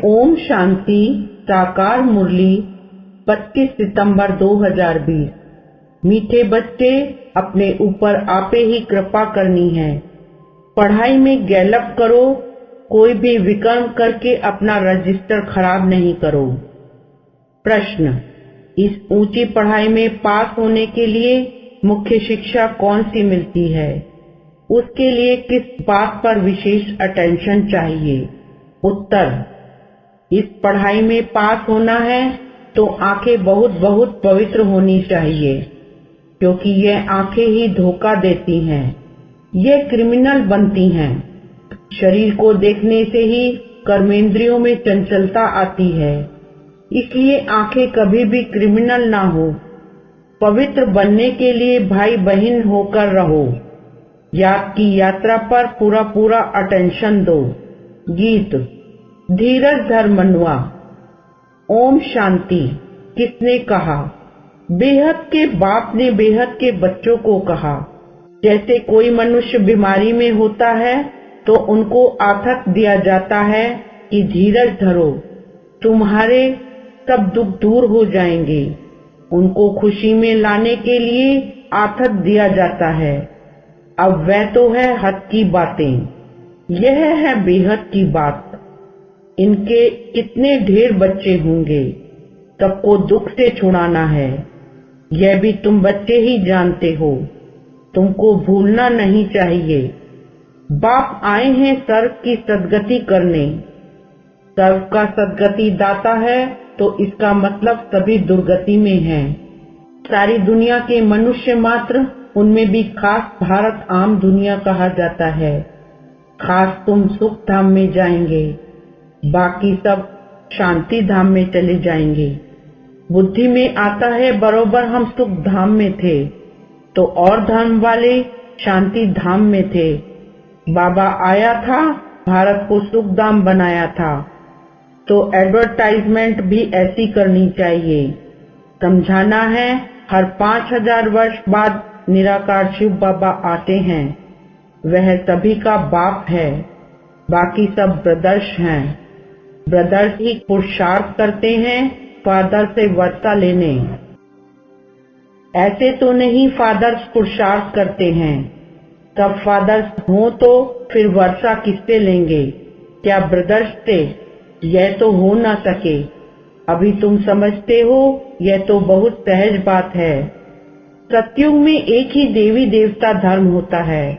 ओम शांति साकार मुरली 25 सितंबर 2020। मीठे बच्चे, अपने ऊपर आपे ही कृपा करनी है। पढ़ाई में गैलप करो, कोई भी विकर्म करके अपना रजिस्टर खराब नहीं करो। प्रश्न, इस ऊंची पढ़ाई में पास होने के लिए मुख्य शिक्षा कौन सी मिलती है? उसके लिए किस बात पर विशेष अटेंशन चाहिए? उत्तर, इस पढ़ाई में पास होना है तो आंखें बहुत बहुत पवित्र होनी चाहिए, क्योंकि ये आंखें ही धोखा देती हैं, ये क्रिमिनल बनती हैं। शरीर को देखने से ही कर्मेंद्रियों में चंचलता आती है, इसलिए आंखें कभी भी क्रिमिनल ना हो। पवित्र बनने के लिए भाई बहन होकर रहो। याद की यात्रा पर पूरा पूरा अटेंशन दो। गीत, धीरज धर मनवा। ओम शांति। किसने कहा? बेहद के बाप ने बेहद के बच्चों को कहा। जैसे कोई मनुष्य बीमारी में होता है तो उनको आथत दिया जाता है कि धीरज धरो, तुम्हारे सब दुख दूर हो जाएंगे। उनको खुशी में लाने के लिए आथत दिया जाता है। अब वह तो है हद की बातें, यह है बेहद की बात। इनके कितने ढेर बच्चे होंगे, सबको दुख से छुड़ाना है, यह भी तुम बच्चे ही जानते हो। तुमको भूलना नहीं चाहिए। बाप आए हैं सर्व की सद्गति करने। सर्व का सद्गति दाता है तो इसका मतलब सभी दुर्गति में है। सारी दुनिया के मनुष्य मात्र, उनमें भी खास भारत आम दुनिया कहा जाता है। खास तुम सुख धाम में जाएंगे, बाकी सब शांति धाम में चले जाएंगे। बुद्धि में आता है बरोबर हम सुख धाम में थे, तो और धर्म वाले शांति धाम में थे। बाबा आया था, भारत को सुख धाम बनाया था, तो एडवर्टाइजमेंट भी ऐसी करनी चाहिए। समझाना है, हर 5000 वर्ष बाद निराकार शिव बाबा आते हैं। वह सभी का बाप है, बाकी सब ब्रदर्स हैं। ब्रदर्स ही पुरुषार्थ करते हैं फादर से वर्षा लेने। ऐसे तो नहीं फादर्स पुरुषार्थ करते हैं। तब फादर्स हो तो फिर वर्षा किससे लेंगे? क्या ब्रदर्स से? यह तो हो ना सके। अभी तुम समझते हो, यह तो बहुत सहज बात है। सतयुग में एक ही देवी देवता धर्म होता है,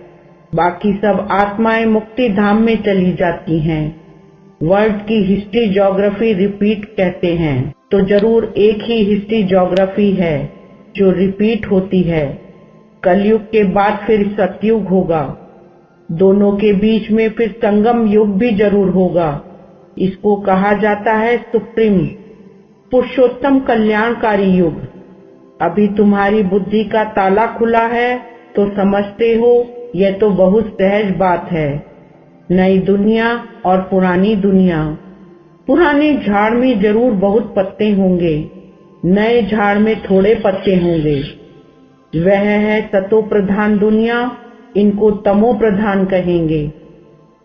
बाकी सब आत्माएं मुक्ति धाम में चली जाती हैं। वर्ल्ड की हिस्ट्री ज्योग्राफी रिपीट कहते हैं, तो जरूर एक ही हिस्ट्री ज्योग्राफी है जो रिपीट होती है। कलयुग के बाद फिर सतयुग होगा, दोनों के बीच में फिर संगम युग भी जरूर होगा। इसको कहा जाता है सुप्रीम पुरुषोत्तम कल्याणकारी युग। अभी तुम्हारी बुद्धि का ताला खुला है तो समझते हो, यह तो बहुत सहज बात है। नई दुनिया और पुरानी दुनिया। पुराने झाड़ में जरूर बहुत पत्ते होंगे, नए झाड़ में थोड़े पत्ते होंगे। वह है सतो प्रधान दुनिया, इनको तमो प्रधान कहेंगे।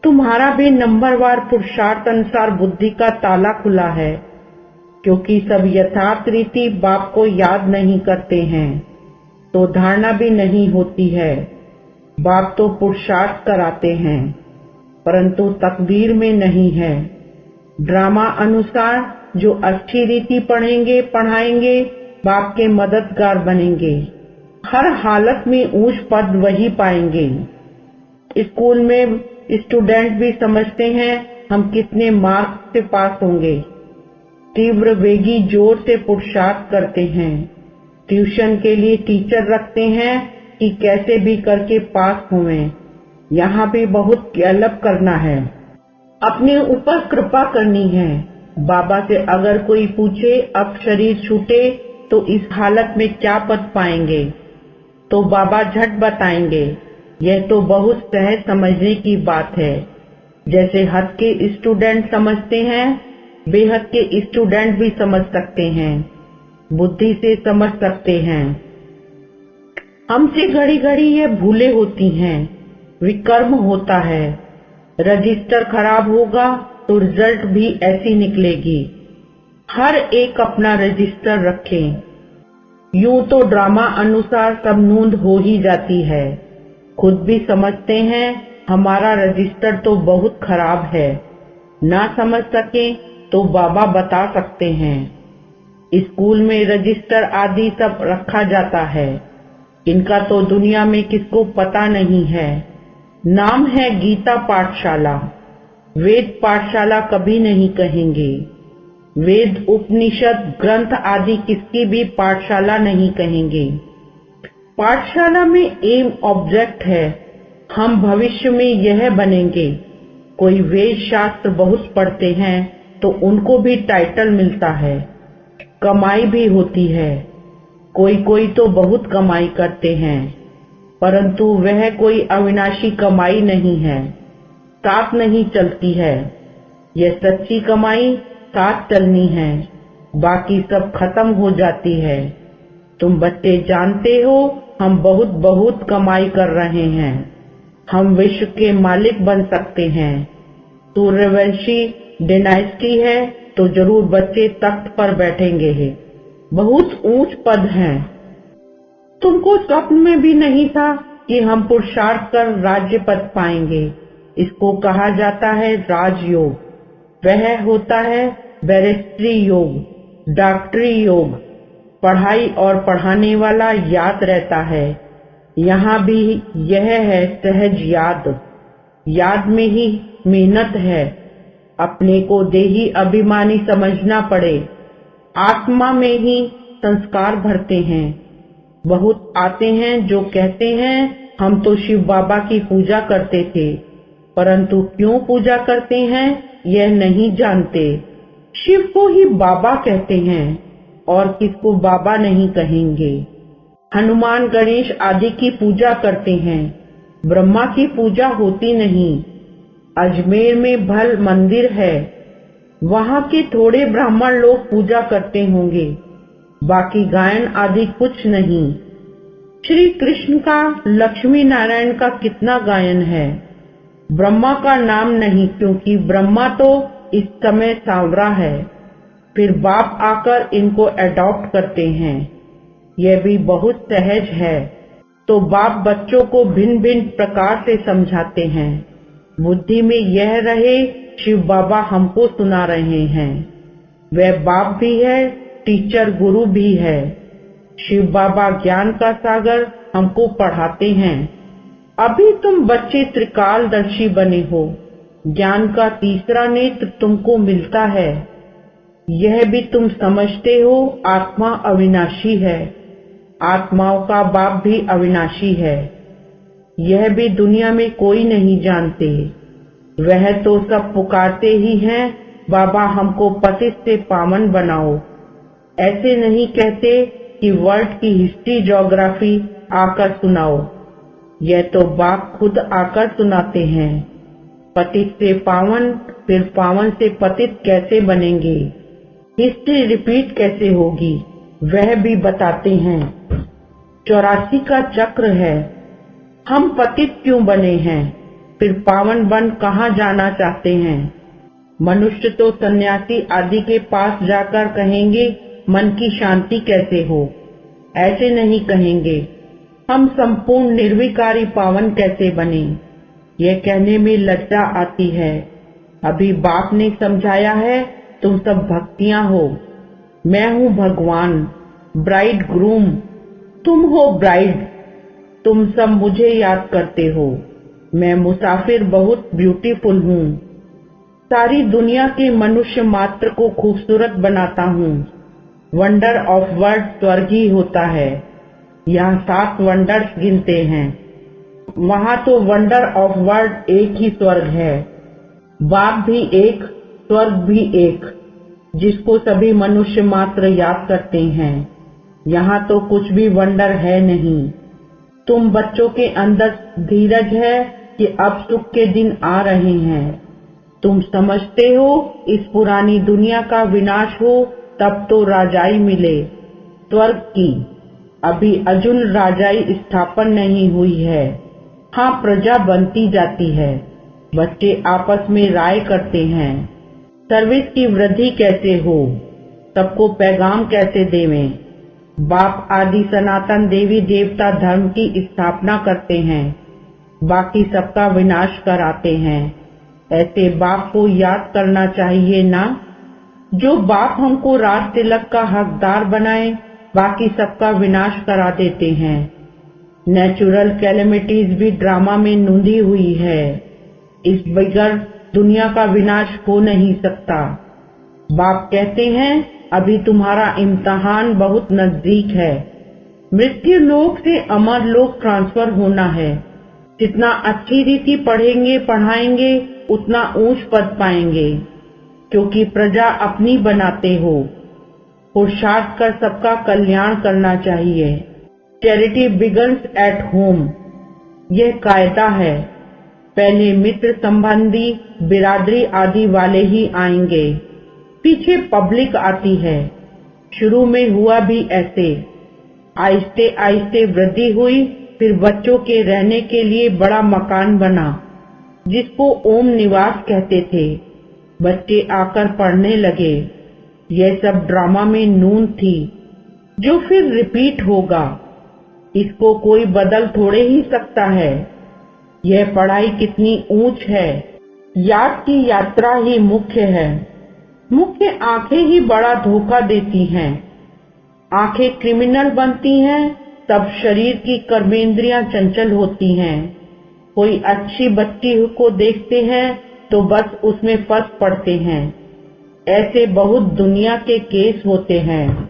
तुम्हारा भी नंबरवार पुरुषार्थ अनुसार बुद्धि का ताला खुला है, क्योंकि सब यथार्थ रीति बाप को याद नहीं करते हैं, तो धारणा भी नहीं होती है। बाप तो पुरुषार्थ कराते हैं, परंतु तकदीर में नहीं है। ड्रामा अनुसार जो अच्छी रीति पढ़ेंगे पढ़ाएंगे, बाप के मददगार बनेंगे। हर हालत में ऊंच पद वही पाएंगे। स्कूल में स्टूडेंट भी समझते हैं हम कितने मार्क्स से पास होंगे। तीव्र वेगी जोर से पुरुषार्थ करते हैं। ट्यूशन के लिए टीचर रखते हैं कि कैसे भी करके पास होवें। यहाँ भी बहुत गैलप करना है, अपने ऊपर कृपा करनी है। बाबा से अगर कोई पूछे अब शरीर छूटे तो इस हालत में क्या पद पाएंगे, तो बाबा झट बताएंगे। यह तो बहुत सहज समझने की बात है। जैसे हद के स्टूडेंट समझते हैं, बेहद के स्टूडेंट भी समझ सकते हैं, बुद्धि से समझ सकते हैं। हमसे घड़ी घड़ी ये भूले होती हैं, विकर्म होता है। रजिस्टर खराब होगा तो रिजल्ट भी ऐसी निकलेगी। हर एक अपना रजिस्टर रखें। यूं तो ड्रामा अनुसार सब नोंद हो ही जाती है। खुद भी समझते हैं हमारा रजिस्टर तो बहुत खराब है। ना समझ सके तो बाबा बता सकते हैं। स्कूल में रजिस्टर आदि सब रखा जाता है। इनका तो दुनिया में किसको पता नहीं है। नाम है गीता पाठशाला। वेद पाठशाला कभी नहीं कहेंगे। वेद उपनिषद ग्रंथ आदि किसकी भी पाठशाला नहीं कहेंगे। पाठशाला में एम ऑब्जेक्ट है, हम भविष्य में यह बनेंगे। कोई वेद शास्त्र बहुत पढ़ते हैं तो उनको भी टाइटल मिलता है, कमाई भी होती है। कोई कोई तो बहुत कमाई करते हैं, परंतु वह कोई अविनाशी कमाई नहीं है, साथ नहीं चलती है। यह सच्ची कमाई साथ चलनी है, बाकी सब खत्म हो जाती है। तुम बच्चे जानते हो हम बहुत बहुत कमाई कर रहे हैं। हम विश्व के मालिक बन सकते हैं। सूर्यवंशी डिनाइस्टी है तो जरूर बच्चे तख्त पर बैठेंगे। बहुत ऊंच पद है। तुमको स्वप्न में भी नहीं था कि हम पुरुषार्थ कर राज्य पद पाएंगे। इसको कहा जाता है राजयोग। वह होता है बैरिस्ट्री योग, डॉक्टरी योग। पढ़ाई और पढ़ाने वाला याद रहता है। यहाँ भी यह है सहज याद। याद में ही मेहनत है। अपने को देही अभिमानी समझना पड़े। आत्मा में ही संस्कार भरते हैं। बहुत आते हैं जो कहते हैं हम तो शिव बाबा की पूजा करते थे, परंतु क्यों पूजा करते हैं यह नहीं जानते। शिव को ही बाबा कहते हैं और किसको बाबा नहीं कहेंगे। हनुमान गणेश आदि की पूजा करते हैं, ब्रह्मा की पूजा होती नहीं। अजमेर में भल मंदिर है, वहाँ के थोड़े ब्राह्मण लोग पूजा करते होंगे, बाकी गायन आदि कुछ नहीं। श्री कृष्ण का, लक्ष्मी नारायण का कितना गायन है। ब्रह्मा का नाम नहीं, क्योंकि ब्रह्मा तो इस समय सांवरा है। फिर बाप आकर इनको अडॉप्ट करते हैं। यह भी बहुत सहज है। तो बाप बच्चों को भिन्न भिन्न प्रकार से समझाते हैं। बुद्धि में यह रहे शिव बाबा हमको सुना रहे हैं। वह बाप भी है, टीचर गुरु भी है। शिव बाबा ज्ञान का सागर हमको पढ़ाते हैं। अभी तुम बच्चे त्रिकालदर्शी बने हो। ज्ञान का तीसरा नेत्र तुमको मिलता है। यह भी तुम समझते हो आत्मा अविनाशी है। आत्माओं का बाप भी अविनाशी है। यह भी दुनिया में कोई नहीं जानते। वह तो सब पुकारते ही हैं, बाबा हमको पतित से पावन बनाओ। ऐसे नहीं कहते कि वर्ल्ड की हिस्ट्री ज्योग्राफी आकर सुनाओ। यह तो बाप खुद आकर सुनाते हैं। पतित से पावन, फिर पावन से पतित कैसे बनेंगे, हिस्ट्री रिपीट कैसे होगी, वह भी बताते हैं। 84 का चक्र है। हम पतित क्यों बने हैं, फिर पावन बन कहाँ जाना चाहते हैं। मनुष्य तो सन्यासी आदि के पास जाकर कहेंगे मन की शांति कैसे हो। ऐसे नहीं कहेंगे हम संपूर्ण निर्विकारी पावन कैसे बने। यह कहने में लज्जा आती है। अभी बाप ने समझाया है तुम सब भक्तियां हो। मैं हूँ भगवान, ब्राइड ग्रूम। तुम हो ब्राइड। तुम सब मुझे याद करते हो। मैं मुसाफिर बहुत ब्यूटीफुल हूँ। सारी दुनिया के मनुष्य मात्र को खूबसूरत बनाता हूँ। वंडर ऑफ वर्ल्ड स्वर्ग ही होता है। यहाँ 7 वंडर्स गिनते हैं, वहाँ तो वंडर ऑफ वर्ल्ड एक ही स्वर्ग है। बाप भी एक, स्वर्ग भी एक, जिसको सभी मनुष्य मात्र याद करते हैं। यहाँ तो कुछ भी वंडर है नहीं। तुम बच्चों के अंदर धीरज है कि अब सुख के दिन आ रहे हैं। तुम समझते हो इस पुरानी दुनिया का विनाश हो तब तो राजाई मिले स्वर्ग की। अभी अर्जुन राजाई स्थापन नहीं हुई है। हाँ, प्रजा बनती जाती है। बच्चे आपस में राय करते हैं। सर्विस की वृद्धि कैसे हो, सबको पैगाम कैसे देवें। बाप आदि सनातन देवी देवता धर्म की स्थापना करते हैं, बाकी सबका विनाश कराते हैं। ऐसे बाप को याद करना चाहिए ना, जो बाप हमको राज तिलक का हकदार बनाए, बाकी सबका विनाश करा देते हैं। नेचुरल कैलेमिटीज भी ड्रामा में नूंधी हुई है, इस बगैर दुनिया का विनाश हो नहीं सकता। बाप कहते हैं अभी तुम्हारा इम्तिहान बहुत नजदीक है, मृत्यु लोक से अमर लोक ट्रांसफर होना है। जितना अच्छी रीति पढ़ेंगे पढ़ाएंगे उतना ऊंच पद पाएंगे, क्योंकि प्रजा अपनी बनाते हो। पुरुषार्थ कर सबका कल्याण करना चाहिए। चैरिटी बिगन्स एट होम, यह कायदा है। पहले मित्र संबंधी बिरादरी आदि वाले ही आएंगे, पीछे पब्लिक आती है। शुरू में हुआ भी ऐसे, आहिस्ते आहिस्ते वृद्धि हुई, फिर बच्चों के रहने के लिए बड़ा मकान बना, जिसको ओम निवास कहते थे। बच्चे आकर पढ़ने लगे। यह सब ड्रामा में नून थी, जो फिर रिपीट होगा। इसको कोई बदल थोड़े ही सकता है। यह पढ़ाई कितनी ऊंच है। याद की यात्रा ही मुख्य है। मुख्य आंखें ही बड़ा धोखा देती हैं। आंखें क्रिमिनल बनती हैं, तब शरीर की कर्मेंद्रियां चंचल होती हैं। कोई अच्छी बच्ची को देखते हैं तो बस उसमें फंस पड़ते हैं। ऐसे बहुत दुनिया के केस होते हैं।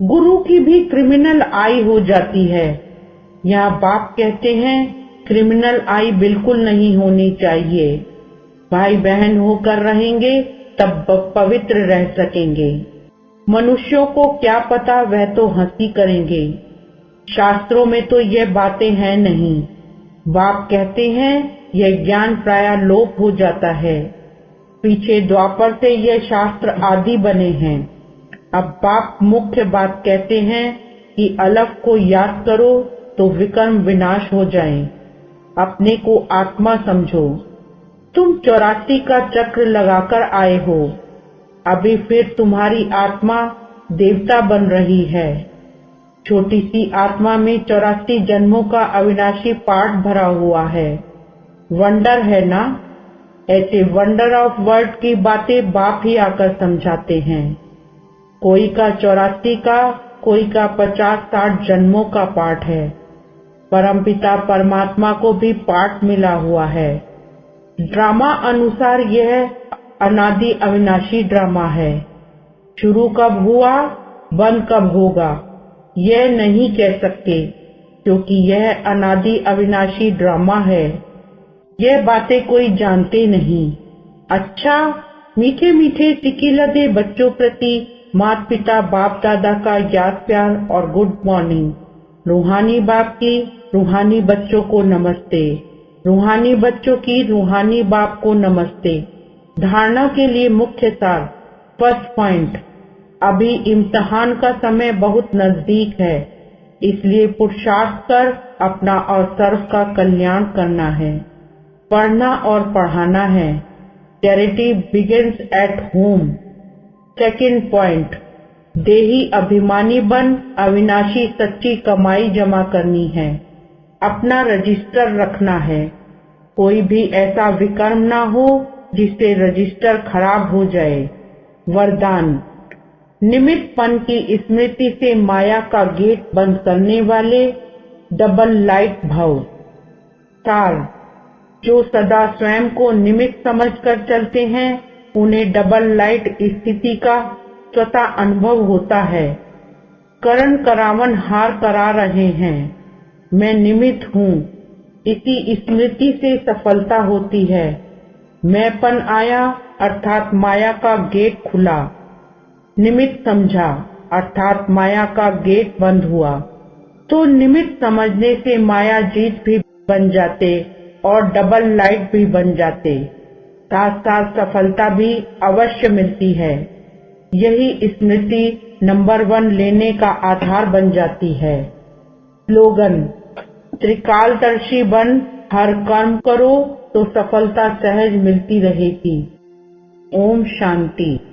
गुरु की भी क्रिमिनल आई हो जाती है। यहाँ बाप कहते हैं क्रिमिनल आई बिल्कुल नहीं होनी चाहिए। भाई बहन होकर रहेंगे तब पवित्र रह सकेंगे। मनुष्यों को क्या पता, वह तो हंसी करेंगे। शास्त्रों में तो यह बातें हैं नहीं। बाप कहते हैं यह ज्ञान प्राय लोप हो जाता है। पीछे द्वापर से यह शास्त्र आदि बने हैं। अब बाप मुख्य बात कहते हैं कि अलग को याद करो तो विकर्म विनाश हो जाए। अपने को आत्मा समझो। तुम 84 का चक्र लगाकर आए हो, अभी फिर तुम्हारी आत्मा देवता बन रही है। छोटी सी आत्मा में 84 जन्मों का अविनाशी पाठ भरा हुआ है। वंडर है ना। ऐसे वंडर ऑफ वर्ड की बातें बाप ही आकर समझाते हैं। कोई का 84 का, कोई का 50-60 जन्मों का पाठ है। परमपिता परमात्मा को भी पाठ मिला हुआ है। ड्रामा अनुसार यह अनादि अविनाशी ड्रामा है। शुरू कब हुआ, बंद कब होगा, यह नहीं कह सकते, क्योंकि यह अनादि अविनाशी ड्रामा है। यह बातें कोई जानते नहीं। अच्छा, मीठे मीठे टिकिलदे बच्चों प्रति माता पिता बाप दादा का याद प्यार और गुड मॉर्निंग। रूहानी बाप की रूहानी बच्चों को नमस्ते। रूहानी बच्चों की रूहानी बाप को नमस्ते। धारणा के लिए मुख्य सार। फर्स्ट पॉइंट, अभी इम्तिहान का समय बहुत नजदीक है, इसलिए पुरुषार्थ कर अपना और सर्व का कल्याण करना है। पढ़ना और पढ़ाना है। Charity begins at home. Second point, देही अभिमानी बन अविनाशी सच्ची कमाई जमा करनी है। अपना रजिस्टर रखना है। कोई भी ऐसा विकर्म ना हो जिससे रजिस्टर खराब हो जाए। वरदान, निमित्तपन की स्मृति से माया का गेट बंद करने वाले डबल लाइट भव। सार, जो सदा स्वयं को निमित्त समझकर चलते हैं उन्हें डबल लाइट स्थिति का स्वतः अनुभव होता है। करण करावन हार करा रहे हैं, मैं निमित्त हूँ। इसी स्मृति से सफलता होती है। मैंपन आया अर्थात माया का गेट खुला। निमित्त समझा अर्थात माया का गेट बंद हुआ। तो निमित्त समझने से माया जीत भी बन जाते और डबल लाइट भी बन जाते। साथ साथ सफलता भी अवश्य मिलती है। यही स्मृति नंबर 1 लेने का आधार बन जाती है। स्लोगन, त्रिकालदर्शी बन हर कर्म करो तो सफलता सहज मिलती रहेगी। ओम शांति।